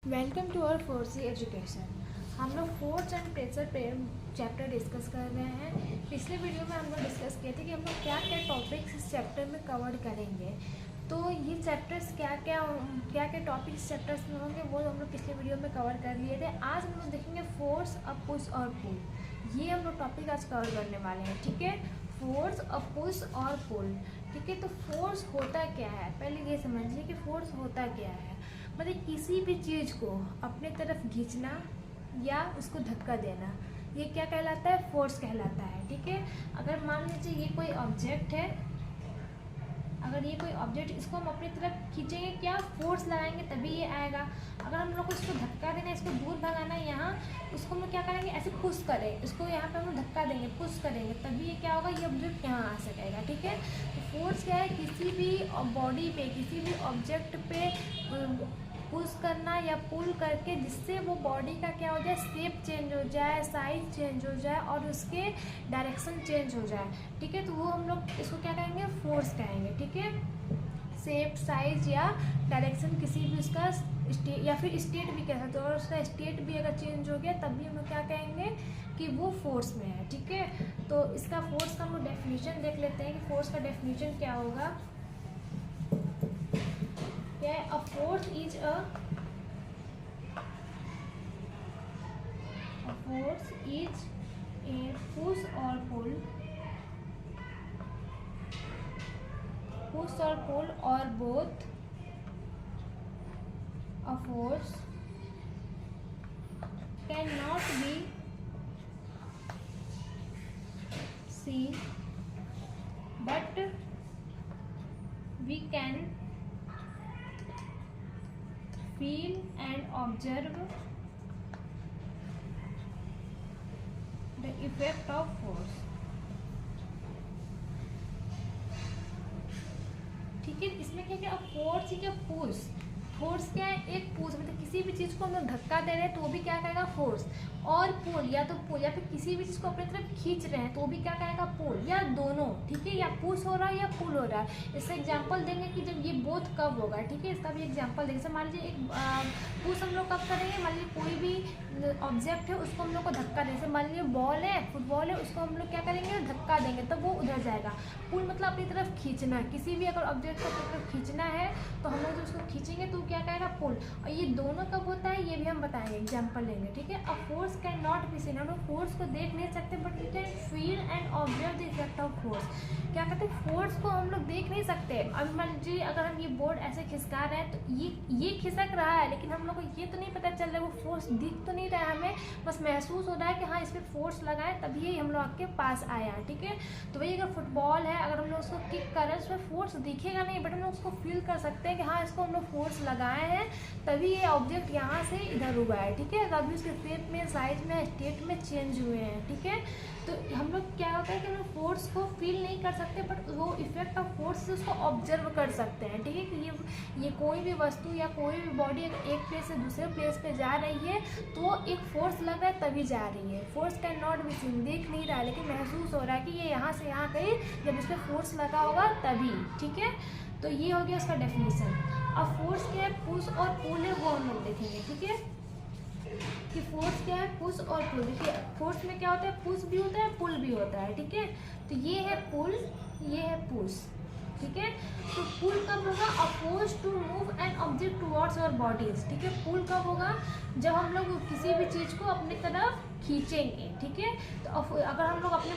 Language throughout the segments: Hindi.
Welcome to our Foresee education. हम लोग फोर्स एंड प्रेशर पे चैप्टर डिस्कस कर रहे हैं। पिछले वीडियो में हम लोग डिस्कस किए थे कि हम लोग क्या क्या टॉपिक्स इस चैप्टर में कवर करेंगे। तो ये चैप्टर्स क्या क्या टॉपिक्स चैप्टर्स में होंगे वो हम लोग पिछले वीडियो में कवर कर लिए थे। आज हम लोग देखेंगे फोर्स, अ पुश और पुल। ये हम लोग टॉपिक आज कवर करने वाले हैं, ठीक है। फोर्स, अ पुश और पुल, ठीक है। तो फोर्स होता क्या है, पहले ये समझिए कि फोर्स होता क्या है। मतलब किसी भी चीज़ को अपने तरफ खींचना या उसको धक्का देना, ये क्या कहलाता है, फोर्स कहलाता है, ठीक है। अगर मान लीजिए ये कोई ऑब्जेक्ट है, अगर ये कोई ऑब्जेक्ट, इसको हम अपनी तरफ खींचेंगे, क्या फोर्स लगाएंगे तभी ये आएगा। अगर हम लोग को इसको धक्का देना है, इसको दूर भगाना है यहाँ, उसको हम लोग क्या करेंगे, ऐसे पुश करें, इसको यहाँ पे हम लोग धक्का देंगे, पुश करेंगे, तभी ये क्या होगा, ये ऑब्जेक्ट यहाँ आ सकेगा, ठीक है। तो फोर्स क्या है, किसी भी बॉडी पे, किसी भी ऑब्जेक्ट पे पुश करना या पुल करके जिससे वो बॉडी का क्या हो जाए, शेप चेंज हो जाए, साइज चेंज हो जाए और उसके डायरेक्शन चेंज हो जाए, ठीक है। तो वो हम लोग इसको क्या कहेंगे, फोर्स कहेंगे, ठीक है। शेप, साइज या डायरेक्शन किसी भी उसका स्टेट या फिर स्टेट भी कह सकते हो, और उसका स्टेट भी अगर चेंज हो गया तब भी हम लोग क्या कहेंगे कि वो फोर्स में है, ठीक है। तो इसका फोर्स का हम लोग डेफिनेशन देख लेते हैं कि फोर्स का डेफिनेशन क्या होगा। क्या है, a force is a push और पुल, पुश और पुल और both a force cannot be seen but we can feel and observe the effect of force, ठीक है। इसमें क्या क्या, फोर्स या पुश, फोर्स क्या है, एक पुश मतलब किसी भी चीज़ को हम लोग धक्का दे रहे हैं तो वो भी क्या कहेगा, फोर्स। और पुल या तो पुल या फिर किसी भी चीज़ को अपनी तरफ खींच रहे हैं तो वो भी क्या कहेगा, पुल, या दोनों, ठीक है। या पुश हो रहा है या पुल हो रहा है। इससे एग्जांपल देंगे कि जब ये बोथ कब होगा, ठीक है। इसका भी एग्जांपल देंगे। जैसे मान लीजिए एक पुश हम लोग कब करेंगे, मान लीजिए कोई भी ऑब्जेक्ट है उसको हम लोग को धक्का दें, जैसे मान लीजिए बॉल है, फुटबॉल है, उसको हम लोग क्या करेंगे, धक्का देंगे तब वो उधर जाएगा। पुल मतलब अपनी तरफ खींचना, किसी भी अगर ऑब्जेक्ट को अपनी तरफ खींचना है तो हम लोग जब उसको खींचेंगे तो क्या कहेगा, पुल। और ये दोनों कब होता है ये भी हम बताएंगे, एग्जाम्पल लेंगे, ठीक है। A force can not be seen, हम लोग फोर्स को देख नहीं सकते but we can feel and observe the effect of force. क्या कहते हैं, फोर्स को हम लोग देख नहीं सकते। अब मान लीजिए अगर हम ये बोर्ड ऐसे खिसका रहे हैं तो ये खिसक रहा है, लेकिन हम लोग को ये तो नहीं पता चल रहा है, वो फोर्स दिख तो नहीं रहा है, हमें बस महसूस हो रहा है कि हाँ इस पर फोर्स लगा है तभी ये हम लोग आपके पास आया है, ठीक है। तो वही अगर फुटबॉल है, अगर हम लोग उसको किक कर रहे हैं उसमें फोर्स दिखेगा नहीं बट हम लोग उसको फील कर सकते हैं कि हाँ इसको हम लोग फोर्स लगाए हैं तभी ये ऑब्जेक्ट यहाँ से इधर हुआ है, ठीक है। तभी उसके शेप में, साइज में, स्टेट में चेंज हुए हैं, ठीक है। तो हम लोग क्या होता है कि हम लोग फोर्स को फील नहीं कर सकते बट वो इफेक्ट ऑफ फोर्स से उसको ऑब्जर्व कर सकते हैं, ठीक है। कि ये कोई भी वस्तु या कोई भी बॉडी अगर एक प्लेस से दूसरे प्लेस पे जा रही है तो एक फोर्स लग रहा है तभी जा रही है। Force can not be scene, देख नहीं रहा है लेकिन महसूस हो रहा है कि ये यहाँ से यहाँ गई, जब इस पर फोर्स लगा होगा तभी, ठीक है। तो ये हो गया उसका डेफिनेशन। अब फोर्स क्या है, पुश और पुल है वो हम लोग देखेंगे, ठीक है। कि फोर्स क्या है, पुश और पुल। देखिए फोर्स में क्या होता है, पुश भी होता है, पुल भी होता है, ठीक है। तो ये है पुल, ये है पुश, ठीक है। तो पुल कब होगा, oppose to move an object towards our bodies, ठीक है। पुल कब होगा, जब हम लोग किसी भी चीज़ को अपनी तरफ खींचेंगे, ठीक है। तो अगर हम लोग अपने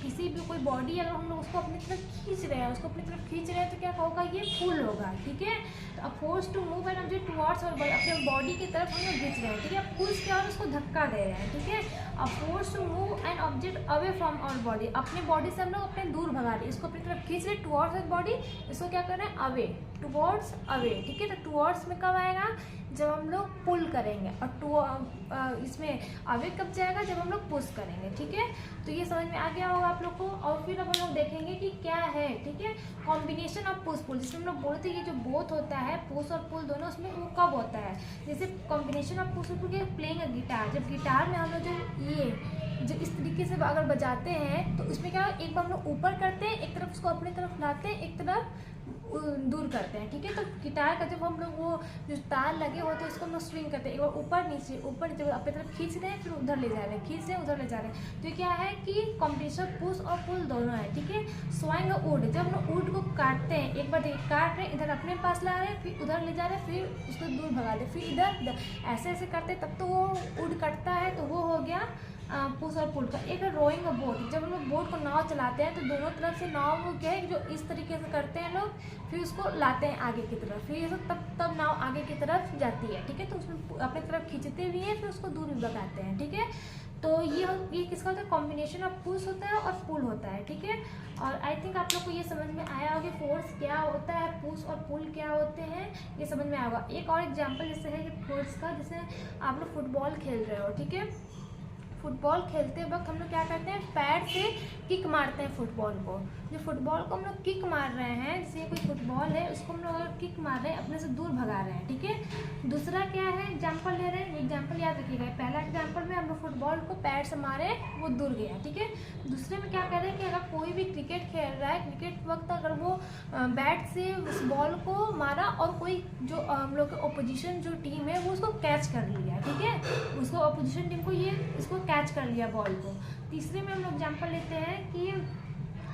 किसी भी कोई बॉडी अगर हम लोग उसको अपनी तरफ खींच रहे हैं, उसको अपनी तरफ खींच रहे हैं तो क्या होगा, ये पुल होगा, ठीक है। तो oppose to move an object towards our body, अपने बॉडी की तरफ हम लोग खींच रहे हैं, ठीक है। पुश क्या है, उसको धक्का दे रहे हैं, ठीक है। Suppose to move an object away from our body, अपनी बॉडी से हम लोग अपने दूर भगा रहे हैं, इसको अपनी तरफ खींच रहे हैं टुवर्ड्स आवर बॉडी, इसको क्या कर रहे हैं, अवे, टुवर्ड्स अवे, ठीक है। तो टुवर्ड्स में कब आएगा, जब हम लोग पुल करेंगे, और इसमें अवे कब जाएगा, जब हम लोग पुश करेंगे, ठीक है। तो ये समझ में आ गया होगा आप लोग को। और फिर अब हम लोग देखेंगे कि क्या है, ठीक है, कॉम्बिनेशन ऑफ पुश पुल, जिसमें हम लोग बोलते हैं ये जो बोथ होता है, पुश और पुल दोनों, उसमें वो कब होता है। जैसे कॉम्बिनेशन ऑफ पुश और पुल, प्लेइंग अ गिटार, जब गिटार में हम लोग जो इस तरीके से अगर बजाते हैं तो इसमें क्या, एक बार हम लोग ऊपर करते हैं, एक तरफ उसको अपनी तरफ लाते हैं, एक तरफ दूर करते हैं, ठीक है। तो गिटार का जब हम लोग वो जो तार लगे होते हैं उसको हम लोग स्विंग करते हैं, एक बार ऊपर नीचे अपनी तरफ खींच रहे हैं, फिर उधर ले जा रहे हैं, खींच रहे हैं उधर ले जा रहे हैं। तो क्या है कि कॉम्बिनेशन पुश और पुल दोनों है, ठीक है। स्वाइंग और वुड, जब हम लोग वुड को काटते हैं, एक बार देखिए काट रहे हैं, इधर अपने पास ला रहे हैं, फिर उधर ले जा रहे हैं, फिर उसको दूर भगा दे, फिर इधर ऐसे ऐसे करते हैं, तब तो वो वुड कटता है। तो वो हो गया पुश और पुल का। एक रोइंग और बोट, जब हम लोग बोट को नाव चलाते हैं तो दोनों तरफ से नाव को क्या है जो इस तरीके से करते हैं लोग, फिर उसको लाते हैं आगे की तरफ, फिर ये तब नाव आगे की तरफ जाती है, ठीक है। तो उसमें अपनी तरफ खींचते भी हैं, फिर उसको दूर भी भगाते हैं, ठीक है। तो ये किसका होता है, कॉम्बिनेशन ऑफ पुश होता है और पुल होता है, ठीक है। और आई थिंक आप लोग को ये समझ में आया होगा फोर्स क्या होता है, पुश और पुल क्या होते हैं, ये समझ में आया होगा। एक और एग्जांपल जैसे है कि फोर्स का, जैसे आप लोग फुटबॉल खेल रहे हो, ठीक है। फुटबॉल खेलते वक्त हम लोग क्या करते हैं, पैर से किक मारते हैं फुटबॉल को। जो फुटबॉल को हम लोग किक मार रहे हैं, जैसे कोई फुटबॉल है उसको हम लोग अगर किक मार रहे हैं, अपने से दूर भगा रहे हैं, ठीक है। दूसरा क्या है, एग्जाम्पल ले रहे हैं, एग्जाम्पल याद रखिएगा। पहला एग्जाम्पल में हम लोग फुटबॉल को पैर से मारे, वो दूर गया, ठीक है। दूसरे में क्या कर रहे हैं कि अगर कोई भी क्रिकेट खेल रहा है, क्रिकेट वक्त अगर वो बैट से उस बॉल को मारा और कोई जो हम लोग अपोजिशन जो टीम है वो उसको कैच कर लिया, ठीक है। उसको अपोजिशन टीम को ये इसको कैच कर लिया बॉल को। तीसरे में हम लोग एग्जाम्पल लेते हैं कि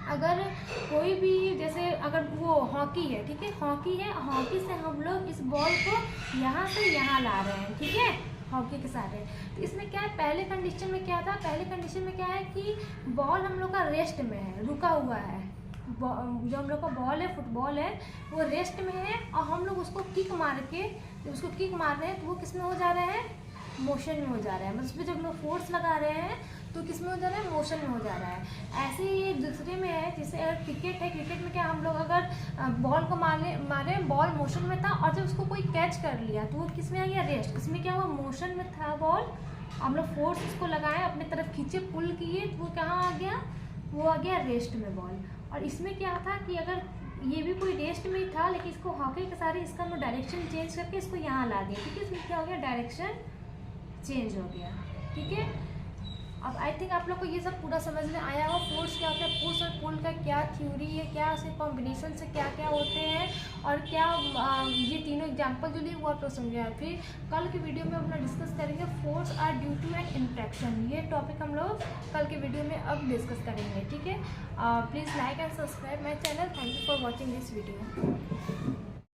अगर कोई भी, जैसे अगर वो हॉकी है, ठीक है, हॉकी है, हॉकी से हम लोग इस बॉल को यहाँ से यहाँ ला रहे हैं, ठीक है, हॉकी के साथ है। तो इसमें क्या है, पहले कंडीशन में क्या था, पहले कंडीशन में क्या है कि बॉल हम लोग का रेस्ट में है, रुका हुआ है, जो हम लोग का बॉल है, फुटबॉल है, वो रेस्ट में है, और हम लोग उसको किक मार के उसको किक मार रहे हैं, तो वो किस में हो जा रहा है, मोशन में हो जा रहा है। मतलब उस पर जब लोग फोर्स लगा रहे हैं तो किस में हो जा रहा है, मोशन में हो जा रहा है। ऐसे ही ये दूसरे में है, जैसे अगर क्रिकेट है, क्रिकेट में क्या हम लोग अगर बॉल को मारे बॉल मोशन में था, और जब उसको कोई कैच कर लिया तो वो किस में आ गया, रेस्ट। इसमें क्या हुआ, मोशन में था बॉल, हम लोग फोर्स उसको लगाए, अपनी तरफ खींचे, पुल किए, तो वो कहाँ आ गया, वो आ गया रेस्ट में बॉल। और इसमें क्या था कि अगर ये भी कोई रेस्ट में ही था, लेकिन इसको हॉकी के सारे इसका हम डायरेक्शन चेंज करके इसको यहाँ ला दिया, ठीक है। इसमें क्या हो गया, डायरेक्शन चेंज हो गया, ठीक है। अब आई थिंक आप लोग को ये सब पूरा समझ में आया हो, फोर्स क्या होता है, पुश और पुल का क्या थ्योरी है, क्या उसके कॉम्बिनेशन से क्या क्या होते हैं, और क्या ये तीनों एग्जांपल जो लिए वो आप लोग समझे। फिर कल की वीडियो में हम लोग डिस्कस करेंगे force are due to an interaction, ये टॉपिक हम लोग कल के वीडियो में अब डिस्कस करेंगे, ठीक है। Please like and subscribe my channel. Thank you for watching this video.